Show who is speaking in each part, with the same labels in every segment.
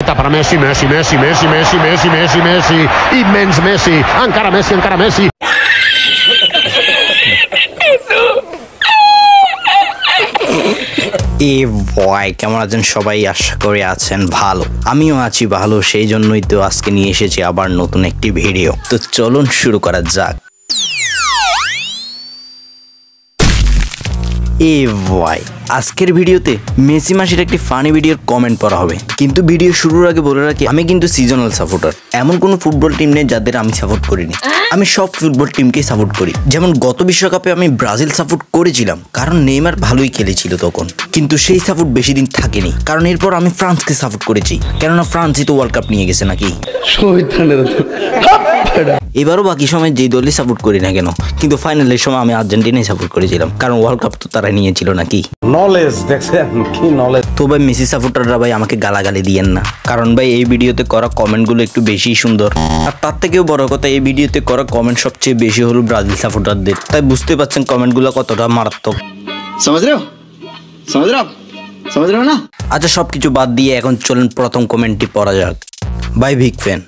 Speaker 1: Para Messi, Messi, Messi, Messi, Messi, Messi, Messi, Messi, immens Messi, encara Messi, encara Messi.
Speaker 2: এ ভয় কেমন আছেন সবাই? আশা করি আছেন ভালো। আমিও আছি ভালো, সেই জন্যই তো আজকে নিয়ে এসেছি আবার নতুন একটি ভিডিও। তো চলুন শুরু করা যাক। এ ভাই আজকের ভিডিওতে মেসি মাসির একটি ফানি ভিডিওর কমেন্ট পড়া হবে, কিন্তু ভিডিও শুরুর আগে বলে রাখি আমি কিন্তু সিজনাল সাপোর্টার। এমন কোনো ফুটবল টিম নেই যাদের আমি সাপোর্ট করিনি। আমি সব ফুটবল টিমকেই সাপোর্ট করি। যেমন গত বিশ্বকাপে আমি ব্রাজিল সাপোর্ট করেছিলাম, কারণ নেইমার ভালোই খেলেছিল তখন, কিন্তু সেই সাপোর্ট বেশি দিন থাকেনি, কারণ এরপর আমি ফ্রান্সকে সাপোর্ট করেছি, কেননা ফ্রান্সই তো ওয়ার্ল্ড কাপ নিয়ে গেছে নাকি। এবারও বাকি সময় যেই দলই সাপোর্ট করি না কেন, কিন্তু ফাইনালের সময় আমি আর্জেন্টিনাই সাপোর্ট করেছিলাম, কারণ ওয়ার্ল্ড কাপ তো তারা নিয়েছিল নাকি।
Speaker 3: নলেজ দেখছেন কি নলেজ।
Speaker 2: তো ভাই মেসি সাপোর্টাররা ভাই আমাকে গালাগালি দিয়েন না, কারণ ভাই এই ভিডিওতে করা কমেন্টগুলো একটু বেশি সুন্দর, আর তার থেকেও বড় কথা এই ভিডিওতে করা কমেন্ট সবচেয়ে বেশি হলো ব্রাজিল সাপোর্টারদের। তাই বুঝতে পারছেন কমেন্টগুলো কতটা মারাত্মক। সমঝ রে না? আচ্ছা সবকিছু বাদ দিয়ে এখন চলেন প্রথম কমেন্টটি পড়া যাক। ভাই বিগ ফ্যান।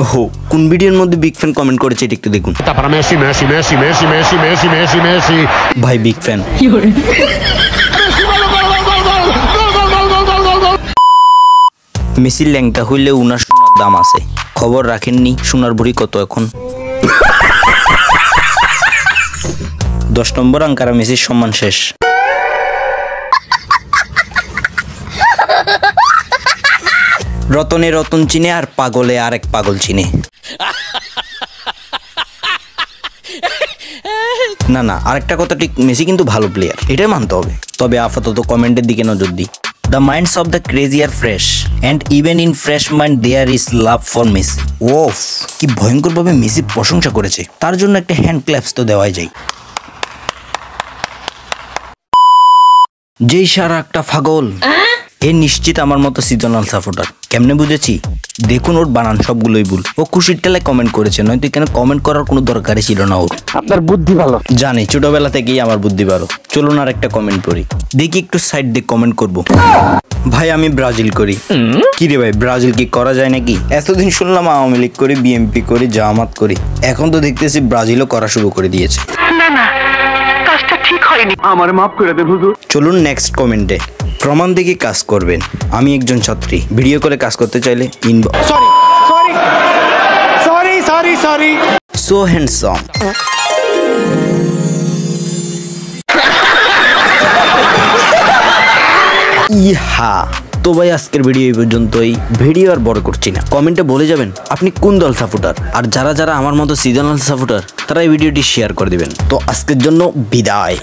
Speaker 2: ওহো, কোন ভিডিওর মধ্যে বিগ ফ্যান কমেন্ট করেছে এটা একটু দেখুন।
Speaker 1: Para Messi, Messi, Messi, Messi, Messi, Messi, Messi, Messi.
Speaker 2: ভাই বিগ ফ্যান। মেসির ল্যাংটা হইলে উনার সোনার দাম আছে, খবর রাখেননি সোনার ভরি কত এখন? 10 নম্বর আঙ্কারা মেসির সম্মান শেষ। রতনে রতন চিনে আর পাগলে আরেক পাগল চিনে। না না, আরেকটা কথা ঠিক, মেসি কিন্তু ভালো প্লেয়ার, এটাই মানতে হবে। তবে আপাতত কমেন্টের দিকে নজর দিই। The minds of the crazy are fresh, and even in fresh mind there is love for Messi. ওফ, কি ভয়ঙ্করভাবে মেসি প্রশংসা করেছে, তার জন্য একটা হ্যান্ড ক্ল্যাপস তো দেওয়াই যায়। যেই সারা একটা পাগল, এ নিশ্চিত আমার মতো সিজনাল সাপোর্টার। কেমনে বুঝেছি? দেখুন ওর বানান সবগুলোই ভুল। ও খুশির টেলায় কমেন্ট করেছে, নয়তো এখানে কমেন্ট করার কোনো দরকারই ছিল না ওর।
Speaker 3: আপনার বুদ্ধি ভালো।
Speaker 2: জানি ছোটবেলা থেকেই আমার বুদ্ধি ভালো। চলুন আর একটা কমেন্ট করি, দেখি একটু সাইড দিয়ে কমেন্ট করব। ভাই আমি ব্রাজিল করি। কি রে ভাই, ব্রাজিল কি করা যায় নাকি? এতদিন শুনলাম আওয়ামী লীগ করি, বিএমপি করি, জামাত করি, এখন তো দেখতেছি ব্রাজিলও করা শুরু করে দিয়েছে।
Speaker 4: না না, কাজটা ঠিক হয়নি,
Speaker 3: আমার মাফ করে দেন হুজুর।
Speaker 2: চলুন নেক্সট কমেন্টে। প্রমাণ দেখে কাজ করবেন। আমি একজন ছাত্রী, ভিডিও করে কাজ করতে চাইলে ইনবক্স।
Speaker 3: Sorry
Speaker 2: so handsome. ইহা, তো ভাই আজকের ভিডিও এই পর্যন্তই। ভিডিও আর বড় করছি না, কমেন্টে বলে যাবেন আপনি কোন দল সাপোর্টার, আর যারা যারা আমার মতো সিজনাল সাপোর্টার তারা এই ভিডিওটি শেয়ার করে দিবেন। তো আজকের জন্য বিদায়।